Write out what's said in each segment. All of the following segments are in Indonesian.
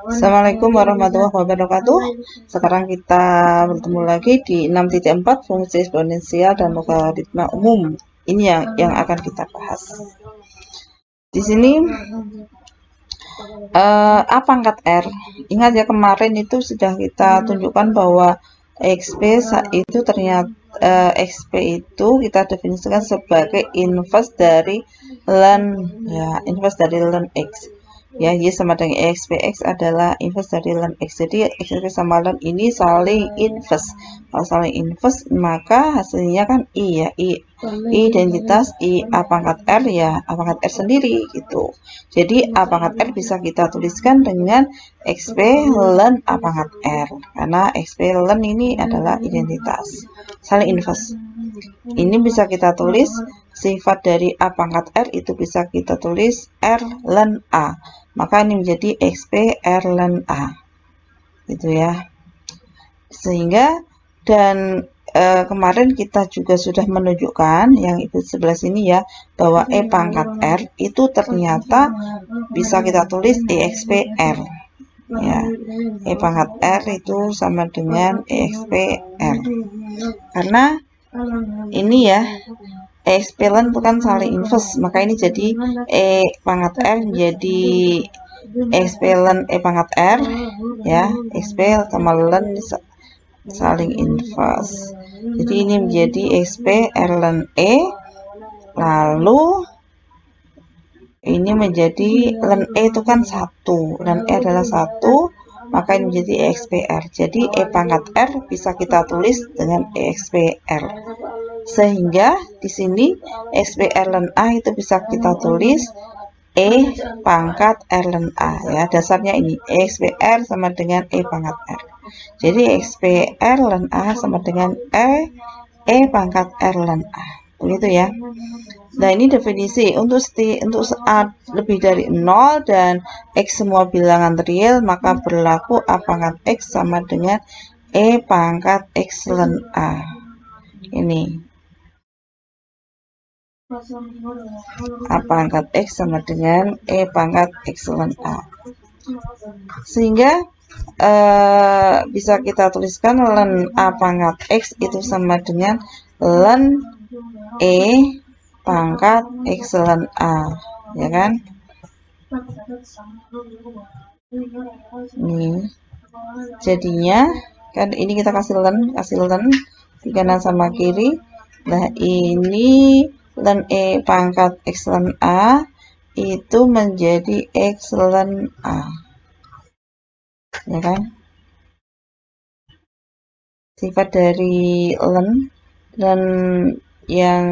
Assalamualaikum warahmatullahi wabarakatuh. Sekarang kita bertemu lagi di 6.4 fungsi eksponensial dan logaritma umum. Ini yang akan kita bahas. Di sini A pangkat R. Ingat ya, kemarin itu sudah kita tunjukkan bahwa XP itu ternyata XP itu kita definisikan sebagai inverse dari ln, ya, inverse dari ln X. Ya, Y sama dengan XPX adalah inverse dari ln X. Jadi XP sama ln ini saling inverse. Kalau saling inverse maka hasilnya kan I, ya, I identitas I A pangkat R, ya A pangkat R sendiri gitu. Jadi A pangkat R bisa kita tuliskan dengan XP ln A pangkat R, karena XP ln ini adalah identitas saling inverse. Ini bisa kita tulis sifat dari A pangkat R itu bisa kita tulis R ln A, maka ini menjadi XP R ln A gitu ya. Sehingga dan kemarin kita juga sudah menunjukkan yang ibu sebelah sini ya, bahwa E pangkat R itu ternyata bisa kita tulis EXP R, ya. E pangkat R itu sama dengan EXP R, karena ini ya EXP ln itu kan saling inverse, maka ini jadi E pangkat R jadi EXP ln E pangkat R, ya. EXP sama ln saling inverse. Jadi ini menjadi XP R ln E, lalu ini menjadi ln E itu kan 1, ln E adalah 1, maka ini menjadi EXPR. Jadi E pangkat R bisa kita tulis dengan EXPR. Sehingga di sini EXPR ln A itu bisa kita tulis E pangkat R ln A, ya. Dasarnya ini EXPR sama dengan E pangkat R. Jadi EXPR ln A sama dengan E pangkat R ln A. Begitu ya. Nah, ini definisi untuk A lebih dari 0 dan X semua bilangan real, maka berlaku A pangkat X sama dengan E pangkat X ln A. Ini A pangkat X sama dengan E pangkat X ln A. Sehingga bisa kita tuliskan ln A pangkat X itu sama dengan ln E pangkat X ln A, ya kan? Ini jadinya kan ini kita kasih ln di kanan sama kiri. Nah, ini ln E pangkat X ln A itu menjadi X ln A, ya kan? Sifat dari ln yang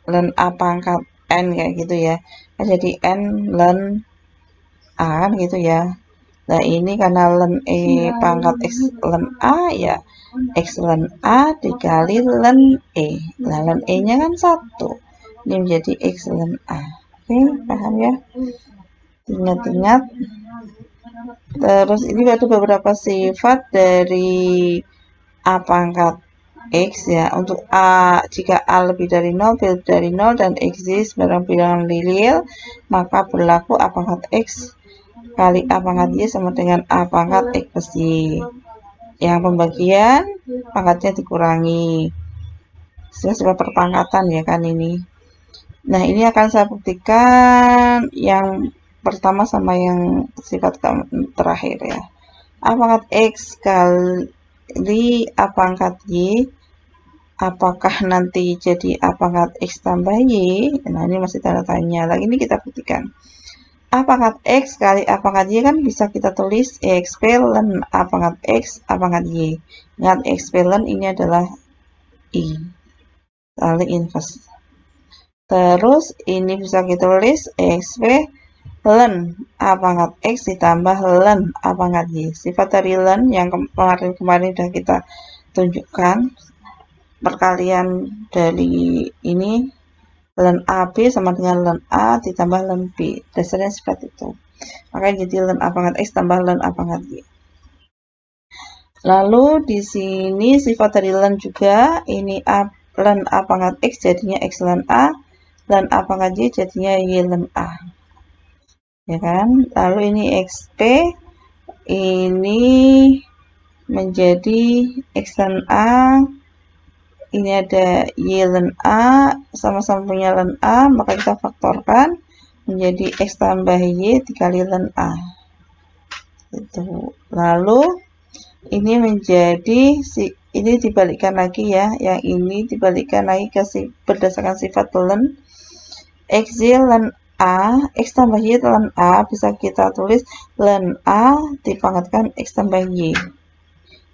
ln A pangkat N kayak gitu ya, jadi N ln A kan gitu ya. Nah, ini karena ln E pangkat X ln A, ya X ln A dikali ln E. Nah, ln E nya kan 1, ini menjadi X ln A. Oke, paham ya? Ingat-ingat. Terus ini ada beberapa sifat dari A pangkat X, ya. Untuk A, jika A lebih dari 0, B lebih dari 0 dan exist barang bilangan real, maka berlaku A pangkat X kali A pangkat Y sama dengan A pangkat X plus Y. Yang pembagian pangkatnya dikurangi. Sifat perpangkatan, ya kan ini. Nah, ini akan saya buktikan yang pertama sama yang sifat terakhir ya. A pangkat X kali A pangkat Y, apakah nanti jadi A pangkat X tambah Y? Nah, ini masih tanda tanya. Lagi ini kita buktikan. A pangkat X kali A pangkat Y kan bisa kita tulis EXP ln A pangkat X A pangkat Y. Ingat, EXP ln ini adalah I, lalu inverse. Terus ini bisa kita tulis EXP ln A pangkat X ditambah ln A pangkat Y. Sifat dari ln yang kemarin sudah kita tunjukkan, perkalian dari ini ln AB sama dengan ln A ditambah ln B. Dasarnya sifat itu. Makanya jadi ln A pangkat X tambah ln A pangkat Y. Lalu di sini sifat dari ln juga, ini ln A pangkat X jadinya X ln A, ln A pangkat Y jadinya Y ln A. Ya kan? Lalu ini XP ini menjadi X ln A, ini ada Y ln A, sama-sama punya ln A, maka kita faktorkan menjadi X tambah Y dikali ln A. Itu. Lalu ini menjadi ini dibalikkan lagi ya, yang ini dibalikkan lagi ke berdasarkan sifat ln XY ln A, X tambah Y ln A bisa kita tulis ln A dipangkatkan X tambah Y.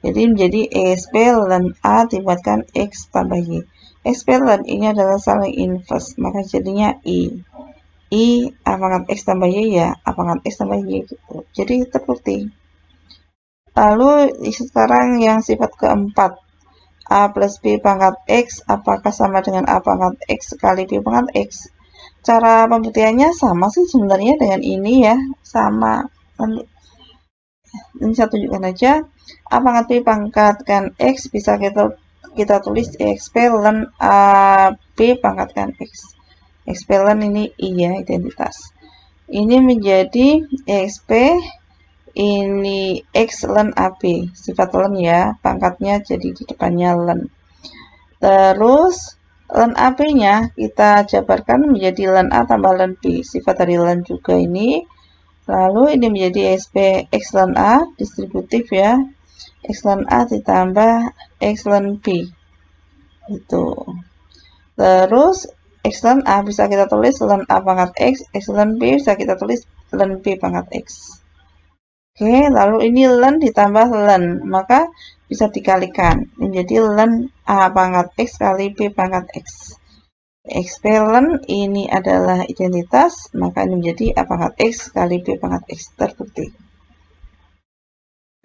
Jadi menjadi EXP ln A dipangkatkan X tambah Y. EXP ln ini adalah saling inverse, maka jadinya I A pangkat X tambah Y ya, A pangkat X tambah Y gitu. Jadi terbukti. Lalu sekarang yang sifat keempat, A plus B pangkat X apakah sama dengan A pangkat X kali B pangkat X? Cara pembuktiannya sama sih sebenarnya dengan ini ya, sama. Ini saya tunjukkan aja. A pangkat B pangkatkan X bisa kita tulis EXP ln A B pangkatkan X. EXP ln ini I ya, identitas. Ini menjadi EXP, ini X ln AB, sifat ln ya, pangkatnya jadi di depannya ln. Terus ln AB-nya kita jabarkan menjadi ln A tambah ln B, sifat dari ln juga ini. Lalu ini menjadi EXP X ln A, distributif ya, X ln A ditambah X ln B. Itu. Terus X ln A bisa kita tulis ln A pangkat X, X ln B bisa kita tulis ln B pangkat X. Oke, lalu ini ln ditambah ln, maka bisa dikalikan menjadi ln A pangkat X kali B pangkat X. XP ln ini adalah identitas, maka ini menjadi A pangkat X kali B pangkat X, terbukti.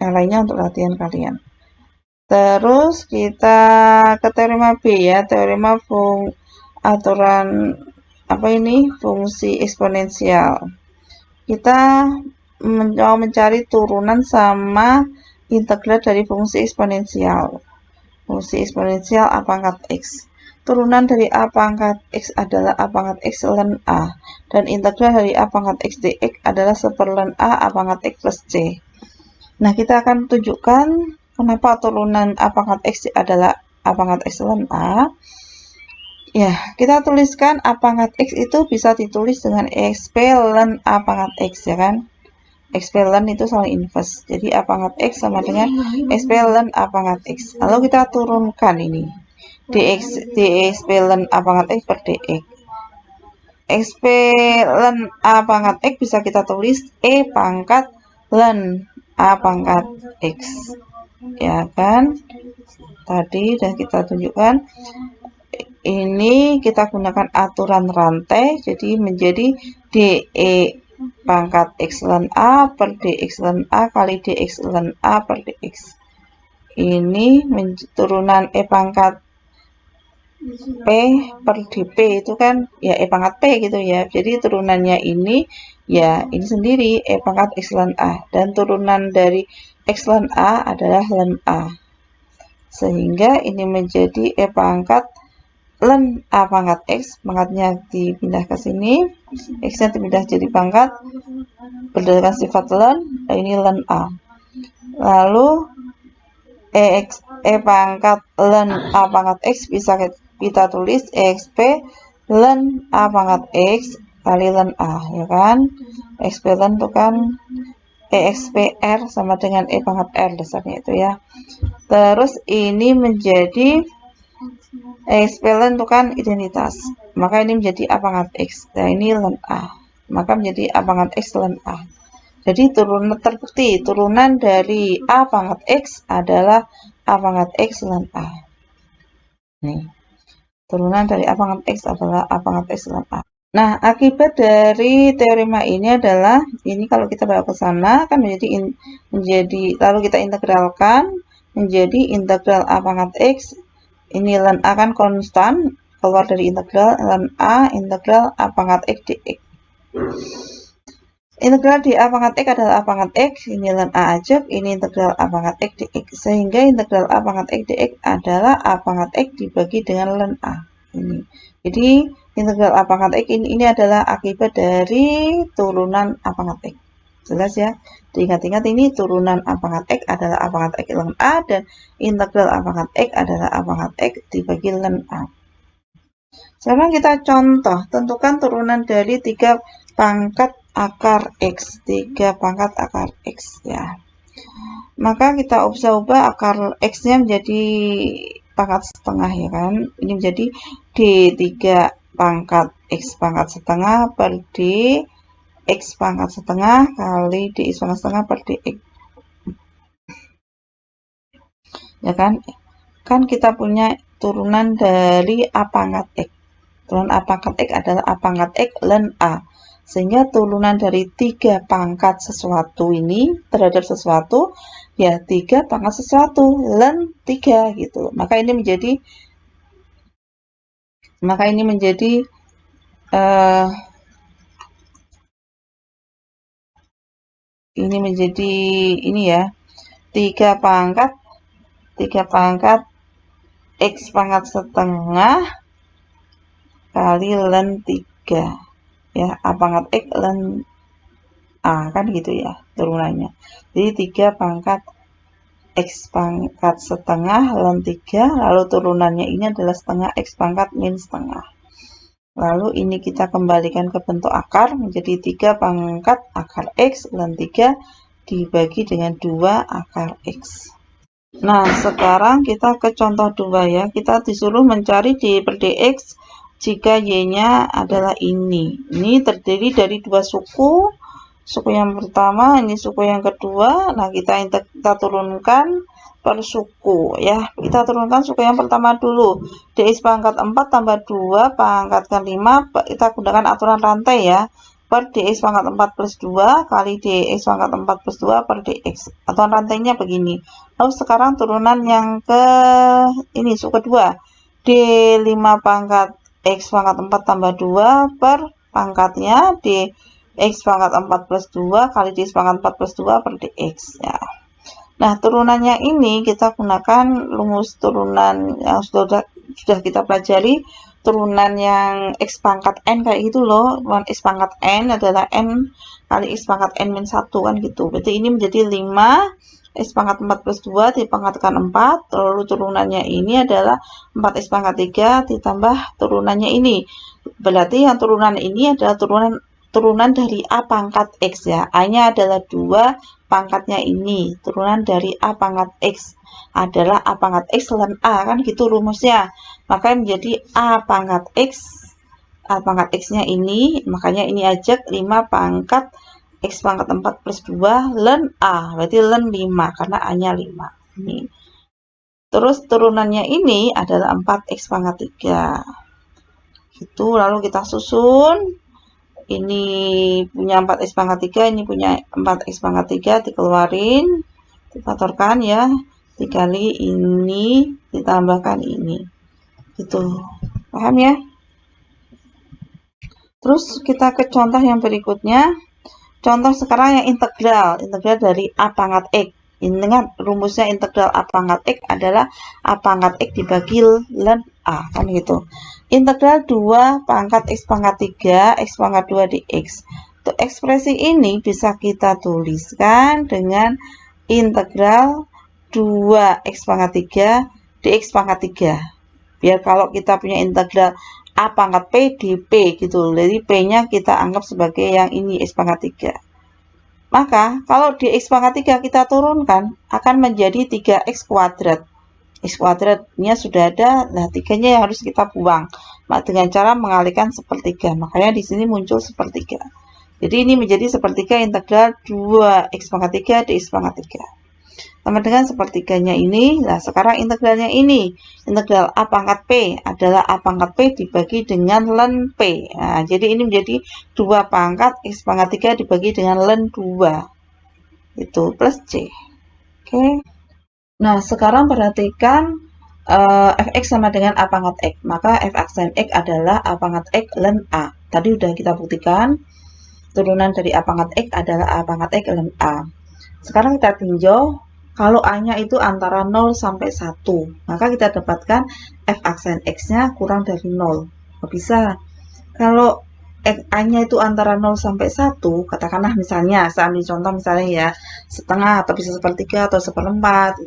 Yang lainnya untuk latihan kalian. Terus kita ke teorema B ya, teorema aturan apa ini, fungsi eksponensial. Kita mau mencari turunan sama integral dari fungsi eksponensial. Fungsi eksponensial A pangkat X. Turunan dari A pangkat X adalah A pangkat X ln A. Dan integral dari A pangkat X dx adalah seperln A pangkat X plus C. Nah, kita akan tunjukkan kenapa turunan A pangkat X adalah A pangkat X ln A. Ya, kita tuliskan A pangkat X itu bisa ditulis dengan XP ln A pangkat X ya kan. XP ln itu saling inverse. Jadi A pangkat X sama dengan XP ln A pangkat X. Lalu kita turunkan ini. DXP ln A pangkat X per DX. XP ln A pangkat X bisa kita tulis E pangkat ln A pangkat X. Ya kan? Tadi sudah kita tunjukkan. Ini kita gunakan aturan rantai, jadi menjadi DE pangkat X ln A per DX ln A kali DX ln A per DX. Ini turunan E pangkat P per DP itu kan ya E pangkat P gitu ya. Jadi turunannya ini ya ini sendiri E pangkat X ln A. Dan turunan dari X ln A adalah ln A. Sehingga ini menjadi E pangkat ln A pangkat X, pangkatnya dipindah ke sini, X-nya dipindah jadi pangkat, berdasarkan sifat ln, ini ln A. Lalu E pangkat ln A pangkat X bisa kita tulis EXP ln A pangkat X kali ln A, ya kan? EXP ln itu kan EXP R sama dengan E pangkat R dasarnya itu ya. Terus ini menjadi EXP ln itu kan identitas, maka ini menjadi A pangkat X. Nah ini ln A, maka menjadi A pangkat X ln A. Jadi terbukti turunan dari A pangkat X adalah A pangkat X ln A. Nih, turunan dari A pangkat X adalah A pangkat X ln A. Nah, akibat dari teorema ini adalah, ini kalau kita bawa ke sana kan menjadi lalu kita integralkan menjadi integral A pangkat X. Ini ln A kan konstan, keluar dari integral ln A integral A pangkat X dx. Integral di A pangkat X adalah A pangkat X, ini ln A aja, ini integral A pangkat X dx. Sehingga integral A pangkat X dx adalah A pangkat X dibagi dengan ln A. Ini. Jadi integral A pangkat X ini adalah akibat dari turunan A pangkat X. Jelas ya? Diingat-ingat ini turunan A pangkat X adalah A pangkat X ln A, dan integral A pangkat X adalah A pangkat X dibagi ln A. Sekarang kita contoh, tentukan turunan dari 3 pangkat akar X. 3 pangkat akar X ya. Maka kita ubah akar X-nya menjadi pangkat setengah ya kan. Ini menjadi D3 pangkat X pangkat setengah per D X pangkat setengah kali DX pangkat setengah per DX. Ya kan? Kan kita punya turunan dari A pangkat X. Turunan A pangkat X adalah A pangkat X ln A. Sehingga turunan dari 3 pangkat sesuatu ini terhadap sesuatu, ya 3 pangkat sesuatu ln 3 gitu. Maka ini menjadi ini ya, 3 pangkat X pangkat setengah kali ln 3 ya, A pangkat X ln A kan gitu ya turunannya. Jadi 3 pangkat X pangkat setengah ln 3, lalu turunannya ini adalah setengah X pangkat min setengah. Lalu ini kita kembalikan ke bentuk akar menjadi 3 pangkat akar X ln 3 dibagi dengan 2 akar X. Nah, sekarang kita ke contoh 2 ya. Kita disuruh mencari D per DX jika Y-nya adalah ini. Ini terdiri dari 2 suku. Suku yang pertama, ini suku yang kedua. Nah, kita turunkan per suku ya. Kita turunkan suku yang pertama dulu. DX pangkat 4 tambah 2 pangkat ke 5. Kita gunakan aturan rantai ya. Per DX pangkat 4 plus 2 kali DX pangkat 4 plus 2 per DX. Aturan rantainya begini. Lalu sekarang turunan yang ke ini suku kedua. D5 pangkat X pangkat 4 tambah 2 per pangkatnya DX pangkat 4 plus 2 kali DX pangkat 4 plus 2 per DX ya. Nah, turunannya ini kita gunakan rumus turunan yang sudah kita pelajari, turunan yang X pangkat N kayak gitu loh. X pangkat N adalah N kali X pangkat N min 1 kan gitu. Berarti ini menjadi 5 X pangkat 4 plus 2 dipangkatkan 4, lalu turunannya ini adalah 4X pangkat 3 ditambah turunannya ini. Berarti yang turunan ini adalah turunan dari A pangkat X ya. A-nya adalah 2, pangkatnya ini. Turunan dari A pangkat X adalah A pangkat X ln A kan gitu rumusnya. Maka menjadi A pangkat X-nya ini, makanya ini aja 5 pangkat X pangkat 4 plus 2 ln A, berarti ln 5 karena A-nya 5. Ini. Terus turunannya ini adalah 4X pangkat 3. Gitu, lalu kita susun. Ini punya 4X pangkat 3, ini punya 4X pangkat 3, dikeluarin, difaktorkan ya. Dikali ini, ditambahkan ini. Gitu. Paham ya? Terus kita ke contoh yang berikutnya. Contoh sekarang yang integral dari A pangkat X. Dengan rumusnya integral A pangkat X adalah A pangkat X dibagi ln A, kan gitu. Integral 2 pangkat X pangkat 3, X pangkat 2 dx. Untuk ekspresi ini bisa kita tuliskan dengan integral 2X pangkat 3, dx pangkat 3. Biar kalau kita punya integral A pangkat P di P gitu. Jadi P-nya kita anggap sebagai yang ini X pangkat 3. Maka kalau di X pangkat 3 kita turunkan akan menjadi 3X kuadrat. X kuadratnya sudah ada, nah 3-nya yang harus kita buang. Dengan cara mengalihkan sepertiga. Makanya di sini muncul sepertiga. Jadi ini menjadi sepertiga integral 2X pangkat 3 dx pangkat 3. Sama dengan sepertiganya ini. Nah, sekarang integralnya ini. Integral A pangkat P adalah A pangkat P dibagi dengan ln P. Nah, jadi ini menjadi 2 pangkat X pangkat 3 dibagi dengan ln 2. Itu plus C. Oke. Nah, sekarang perhatikan fx sama dengan A pangkat X. Maka f aksen X adalah A pangkat X ln A. Tadi udah kita buktikan. Turunan dari A pangkat X adalah A pangkat X ln A. Sekarang kita tinjau. Kalau A-nya itu antara 0 sampai 1, maka kita dapatkan f aksen X-nya kurang dari 0. Bisa. Kalau A-nya itu antara 0 sampai 1, katakanlah misalnya, saya ambil contoh misalnya ya, setengah atau bisa sepertiga atau seperempat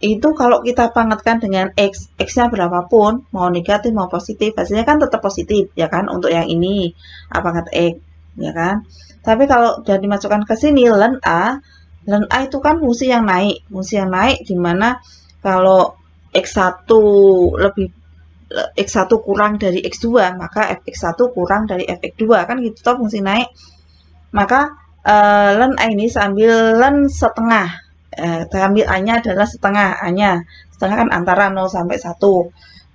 itu kalau kita pangkatkan dengan X, X-nya berapapun, mau negatif mau positif, hasilnya kan tetap positif, ya kan, untuk yang ini, A pangkat X, ya kan. Tapi kalau udah dimasukkan ke sini, ln A itu kan fungsi yang naik, dimana kalau X1 lebih X1 kurang dari X2, maka fx1 kurang dari fx2, kan gitu toh fungsi naik. Maka ln A ini saya ambil ln setengah. Saya ambil A-nya adalah setengah, A-nya. Setengah kan antara 0 sampai 1.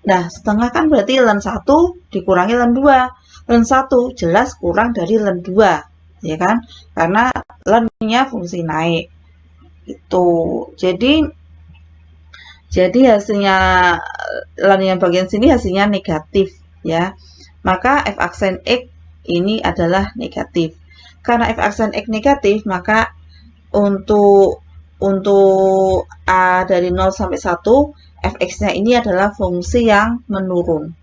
Nah, setengah kan berarti ln 1 dikurangi ln 2. Ln 1 jelas kurang dari ln 2, ya kan? Karena ln-nya fungsi naik. Itu. Jadi hasilnya ln yang bagian sini hasilnya negatif, ya. Maka f aksen X ini adalah negatif. Karena f aksen X negatif, maka untuk A dari 0 sampai 1, fx-nya ini adalah fungsi yang menurun.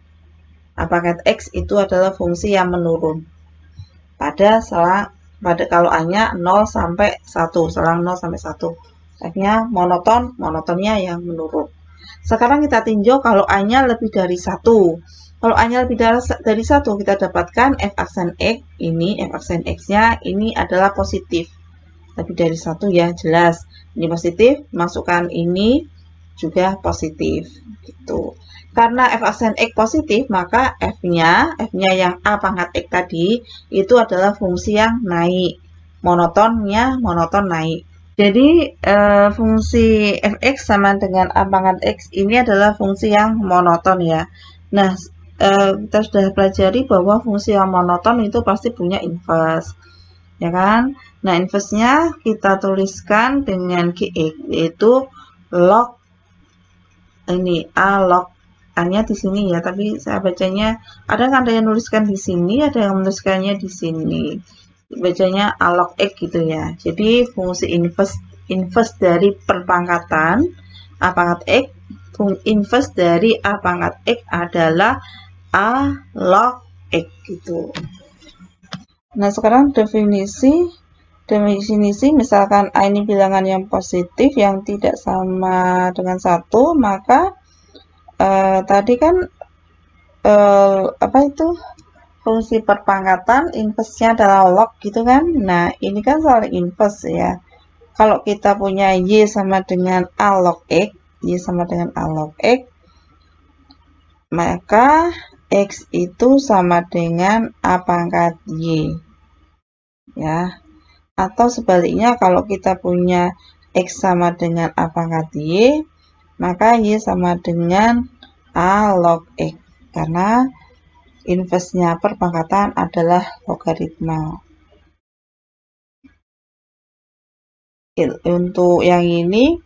A pangkat X itu adalah fungsi yang menurun. Pada kalau A-nya 0 sampai 1, selang 0 sampai 1. F-nya monotonnya yang menurun. Sekarang kita tinjau kalau A-nya lebih dari 1. Kalau A-nya lebih dari 1, kita dapatkan f aksen X ini, f aksen X-nya ini adalah positif. Lebih dari 1 ya, jelas. Ini positif, masukkan ini juga positif. Gitu. Karena f aksen X positif, maka F-nya yang A pangkat X tadi, itu adalah fungsi yang naik. Monoton naik. Jadi fungsi fx sama dengan A pangkat X ini adalah fungsi yang monoton ya. Nah, kita sudah pelajari bahwa fungsi yang monoton itu pasti punya inverse, ya kan? Nah, inverse-nya kita tuliskan dengan Gx, yaitu log ini A log A-nya di sini ya, tapi saya bacanya ada yang nuliskan di sini, ada yang menuliskannya di sini. Bacanya A log X gitu ya. Jadi fungsi inverse dari perpangkatan A pangkat X, inverse dari A pangkat X adalah A log X gitu. Nah, sekarang definisi misalkan A ini bilangan yang positif yang tidak sama dengan 1, maka tadi kan apa itu fungsi perpangkatan inverse-nya adalah log gitu kan. Nah, ini kan saling inverse ya. Kalau kita punya Y sama dengan A log X, Y sama dengan A log X, maka X itu sama dengan A pangkat Y. Ya. Atau sebaliknya, kalau kita punya X sama dengan A pangkat Y, maka Y sama dengan A log X. Karena inverse-nya perpangkatan adalah logaritma. Untuk yang ini,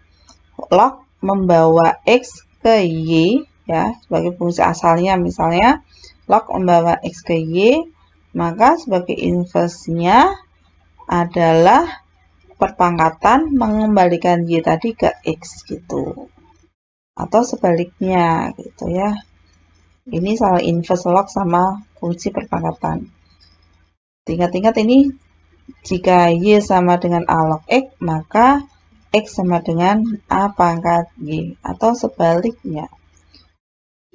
log membawa X ke Y, ya, sebagai fungsi asalnya misalnya, log membawa X ke Y, maka sebagai inverse-nya adalah perpangkatan mengembalikan Y tadi ke X gitu. Atau sebaliknya gitu ya. Ini salah inverse log sama fungsi perpangkatan. Ingat-ingat ini jika Y sama dengan A log X, maka X sama dengan A pangkat Y. Atau sebaliknya.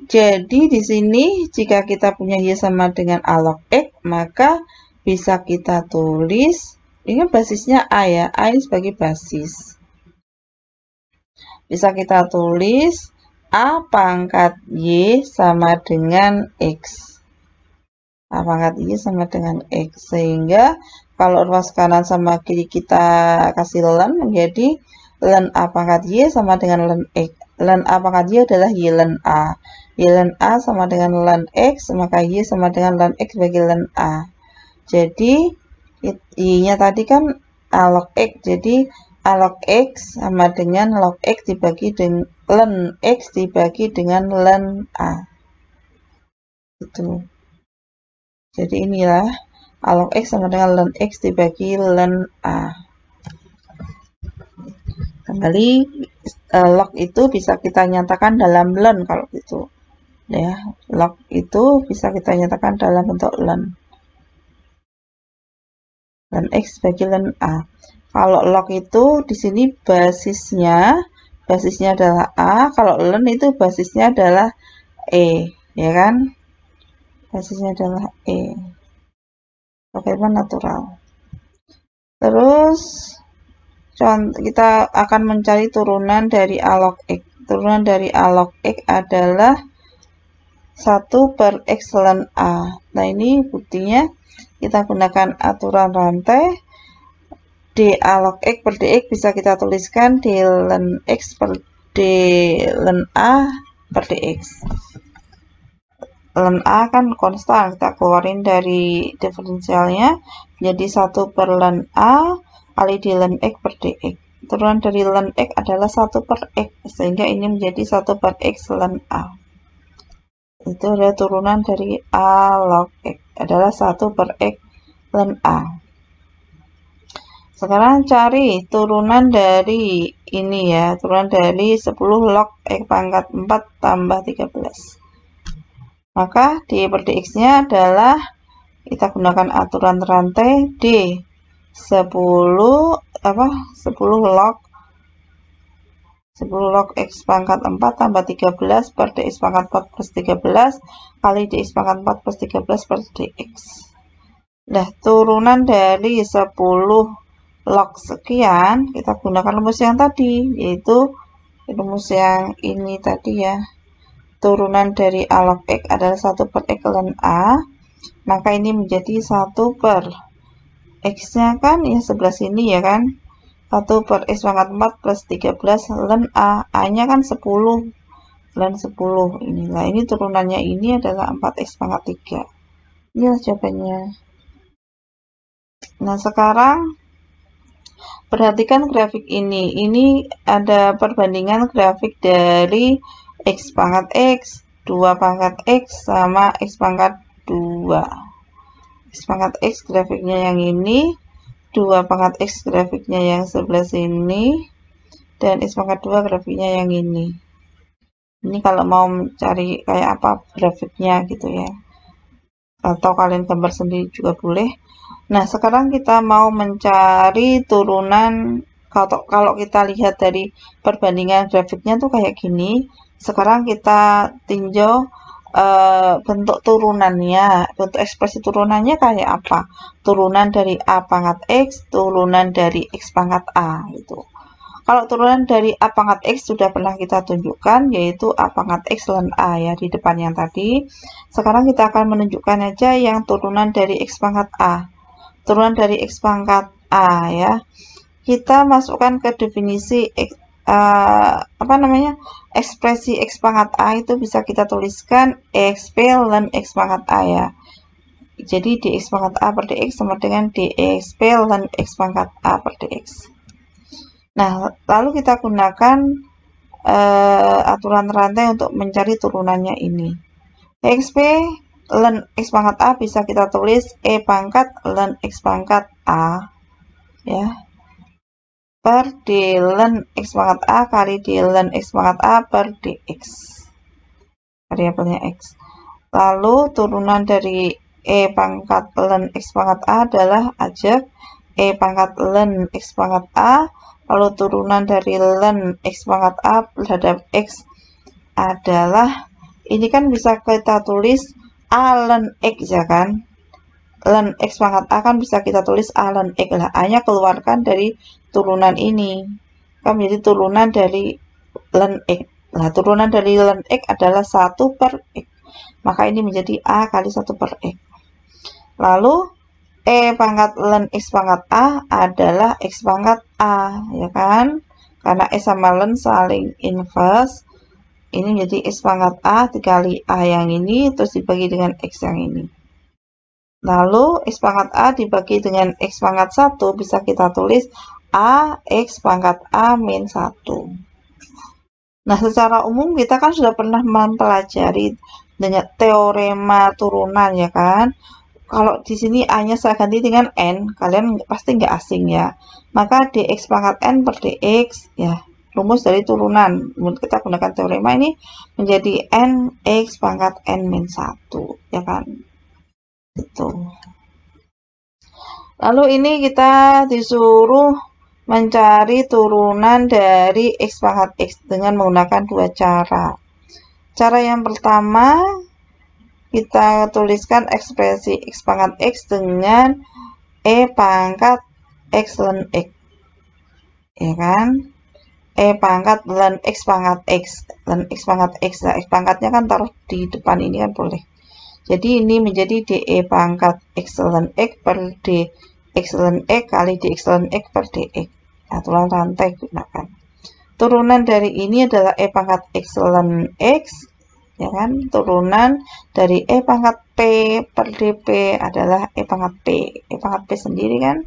Jadi di sini jika kita punya Y sama dengan A log X, maka bisa kita tulis, ini basisnya A ya, A ini sebagai basis. Bisa kita tulis A pangkat Y sama dengan X. A pangkat Y sama dengan X. Sehingga kalau ruas kanan sama kiri kita kasih ln menjadi ln A pangkat Y sama dengan ln X. Ln A pangkat Y adalah Y ln A. Y ln A sama dengan ln X, maka Y sama dengan ln X bagi ln A. Jadi Y-nya tadi kan A log X. Jadi A log X sama dengan log X dibagi dengan ln X dibagi dengan ln A. Itu. Jadi inilah A log X sama dengan ln X dibagi ln A. Kembali log itu bisa kita nyatakan dalam ln kalau gitu. Ya, log itu bisa kita nyatakan dalam bentuk ln. ln X bagi ln A. Kalau log itu di sini basisnya adalah A, kalau ln itu basisnya adalah E, ya kan? Basisnya adalah E. Logaritma natural. Terus kita akan mencari turunan dari A log X. Turunan dari A log X adalah 1 per X ln A. Nah, ini buktinya kita gunakan aturan rantai. dA log X per dx bisa kita tuliskan d ln X per d ln A per dx. Ln A kan konstan, kita keluarin dari diferensialnya jadi 1 per ln A kali d ln X per dx. Turunan dari ln X adalah 1 per X, sehingga ini menjadi 1 per X ln A. Itu adalah turunan dari A log X, adalah 1 per X ln A. Sekarang cari turunan dari ini ya, turunan dari 10 log X pangkat 4 tambah 13. Maka d per dx-nya adalah, kita gunakan aturan rantai, d 10 log X pangkat 4 tambah 13 per dx pangkat 4 plus 13 kali dx pangkat 4 plus 13 per dx. Nah, turunan dari 10 log sekian, kita gunakan rumus yang tadi, yaitu rumus yang ini tadi ya. Turunan dari A log X adalah 1 per X ln A, maka ini menjadi 1 per X-nya kan ya sebelah sini ya kan, 1 per X pangkat 4 plus 13 ln A, A-nya kan 10 ln 10 inilah, ini turunannya ini adalah 4X pangkat 3. Inilah jawabannya. Nah, sekarang perhatikan grafik ini. Ini ada perbandingan grafik dari X pangkat X, 2 pangkat X, sama X pangkat 2. X pangkat X grafiknya yang ini, 2 pangkat X grafiknya yang sebelah sini, dan X pangkat 2 grafiknya yang ini. Ini kalau mau mencari kayak apa grafiknya gitu ya. Atau kalian gambar sendiri juga boleh. Nah, sekarang kita mau mencari turunan. Kalau kita lihat dari perbandingan grafiknya tuh kayak gini. Sekarang kita tinjau bentuk turunannya, bentuk ekspresi turunannya kayak apa? Turunan dari A pangkat X, turunan dari X pangkat A gitu. Kalau turunan dari A pangkat X sudah pernah kita tunjukkan, yaitu A pangkat X ln A ya, di depan yang tadi. Sekarang kita akan menunjukkan aja yang turunan dari X pangkat A. Turunan dari X pangkat A ya. Kita masukkan ke definisi ekspresi X pangkat A itu bisa kita tuliskan XP ln X pangkat A ya. Jadi dx pangkat A per dx sama dengan dxp ln X pangkat A per dx. Nah, lalu kita gunakan aturan rantai untuk mencari turunannya ini. XP ln X pangkat A bisa kita tulis E pangkat ln X pangkat A ya, per D ln X pangkat A kali D ln X pangkat A per dx, variabelnya X. Lalu turunan dari E pangkat ln X pangkat A adalah ajak E pangkat ln X pangkat A, lalu turunan dari ln X pangkat A terhadap X adalah, ini kan bisa kita tulis A ln X ya kan, ln X pangkat A kan bisa kita tulis A ln X lah, A nya keluarkan dari turunan ini, kan menjadi turunan dari ln X. Nah, turunan dari ln X adalah 1 per X, maka ini menjadi A kali 1 per X. Lalu E pangkat ln X pangkat A adalah X pangkat A, ya kan? Karena S sama ln saling inverse. Ini menjadi X pangkat A dikali A yang ini, terus dibagi dengan X yang ini. Lalu X pangkat A dibagi dengan X pangkat 1 bisa kita tulis A X pangkat A min 1. Nah, secara umum kita kan sudah pernah mempelajari dengan teorema turunan ya kan? Kalau di sini A-nya saya ganti dengan N, kalian pasti nggak asing ya. Maka dx pangkat N per dx, ya, rumus dari turunan. Kita gunakan teorema ini menjadi N X pangkat N min 1, ya kan? Itu. Lalu ini kita disuruh mencari turunan dari X pangkat X dengan menggunakan dua cara. Cara yang pertama, kita tuliskan ekspresi X pangkat X dengan E pangkat X ln X. Ya kan? E pangkat ln X pangkat X. Ln X pangkat X. Nah, X pangkatnya kan taruh di depan ini kan boleh. Jadi ini menjadi DE pangkat X ln X per DX ln X kali DX ln X per DX. Aturan rantai gunakan. Turunan dari ini adalah E pangkat X ln X. Ya kan? Turunan dari E pangkat P per DP adalah E pangkat P. E pangkat P sendiri kan?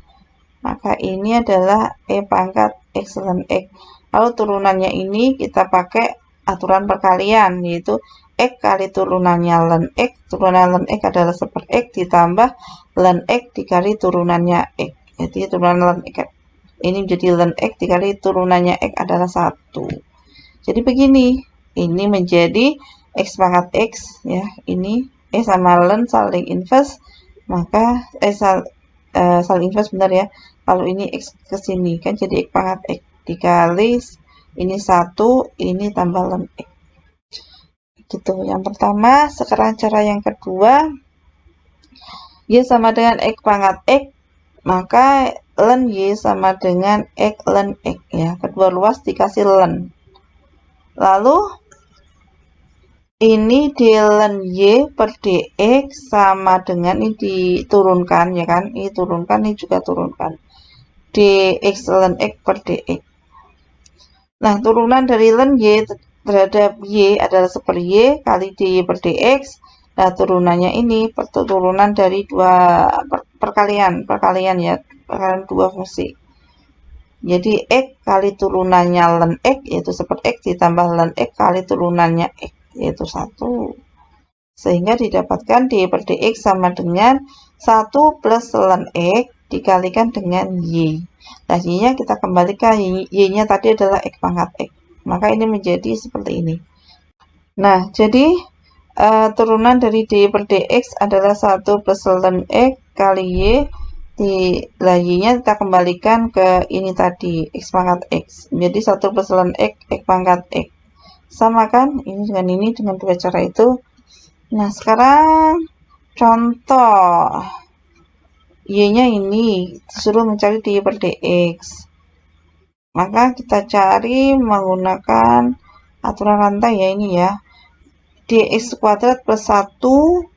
Maka ini adalah E pangkat X ln X. Lalu turunannya ini kita pakai aturan perkalian, yaitu X kali turunannya ln X. Turunan ln X adalah 1/X ditambah ln X dikali turunannya X. Jadi turunan ln X ini menjadi ln X dikali turunannya X adalah 1. Jadi begini, ini menjadi X pangkat X, ya, ini E sama ln saling inverse, maka saling inverse benar ya. Kalau ini X ke sini kan jadi X pangkat X dikali ini 1, ini tambah ln X. Gitu. Yang pertama, sekarang cara yang kedua, Y sama dengan X pangkat X, maka ln Y sama dengan X ln X, ya. Kedua luas dikasih ln. Lalu ini d ln Y per dx sama dengan ini diturunkan, ya kan? Ini turunkan, ini juga turunkan. Dx ln X per dx. Nah, turunan dari ln Y terhadap Y adalah 1/Y kali dy per dx. Nah, turunannya ini turunan dari dua perkalian ya, perkalian dua fungsi. Jadi X kali turunannya ln X, yaitu 1/X ditambah ln X kali turunannya X, yaitu 1. Sehingga didapatkan dy per dx sama dengan 1 plus ln X dikalikan dengan Y. Nah, Y-nya kita kembalikan, Y-nya tadi adalah X pangkat X. Maka ini menjadi seperti ini. Nah, jadi turunan dari dy per dx adalah 1 plus ln X kali Y. Y-nya kita kembalikan ke ini tadi, X pangkat X. Menjadi 1 plus ln X, X pangkat X. Sama kan? Ini dengan dua cara itu. Nah, sekarang contoh. Y-nya ini disuruh mencari dy per dx. Maka kita cari menggunakan aturan rantai ya ini ya. Dx kuadrat plus 1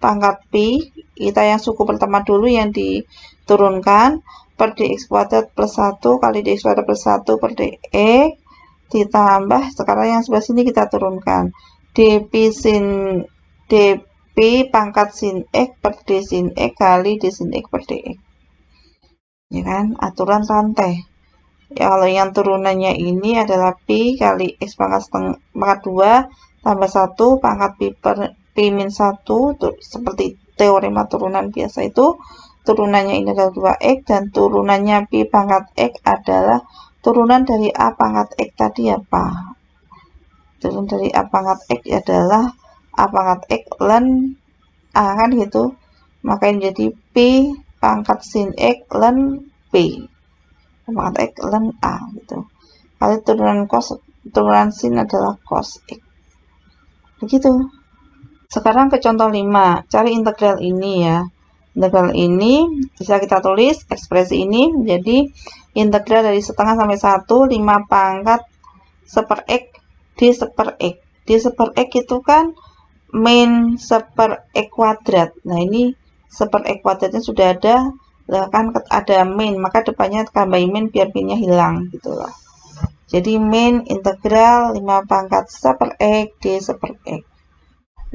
pangkat pi, kita yang suku pertama dulu yang diturunkan, per dx kuadrat plus 1 kali dx kuadrat plus 1 per dx, ditambah sekarang yang sebelah sini kita turunkan. dp pangkat sin x per d sin x kali d sin x per dx. Ya kan? Aturan rantai. Ya, kalau yang turunannya ini adalah pi kali x pangkat 2 tambah 1 pangkat pi per pi min 1, seperti teorema turunan biasa itu. Turunannya ini adalah 2x dan turunannya pi pangkat x adalah turunan dari a pangkat x tadi apa? Turunan dari a pangkat x adalah a pangkat x ln a kan gitu. Maka ini jadi pi pangkat sin x ln p. Pangkat x ln a gitu. Kali turunan sin adalah cos x. Begitu. Sekarang ke contoh 5. Cari integral ini ya. Integral ini bisa kita tulis ekspresi ini menjadi integral dari setengah sampai 1, 5 pangkat 1/x d 1/x. D 1/x itu kan min 1/x kuadrat. Nah, ini 1/x kuadratnya sudah ada. Lah kan ada min, maka depannya tambahin min biar minnya hilang gitu loh. Jadi min integral 5 pangkat 1/x d 1/x.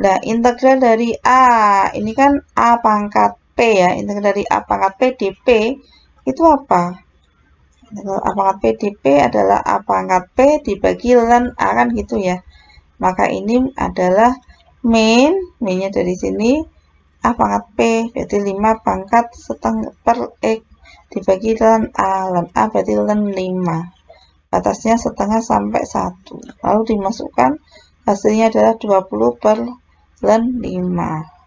Nah, integral dari A, ini kan A pangkat P ya, integral dari A pangkat P dP itu apa? Integral A pangkat P dP adalah A pangkat P dibagi ln A kan gitu ya. Maka ini adalah minnya dari sini A pangkat P, berarti 5 pangkat setengah per X dibagi ln A berarti ln 5. Batasnya setengah sampai 1. Lalu dimasukkan, hasilnya adalah 20 per ln 5.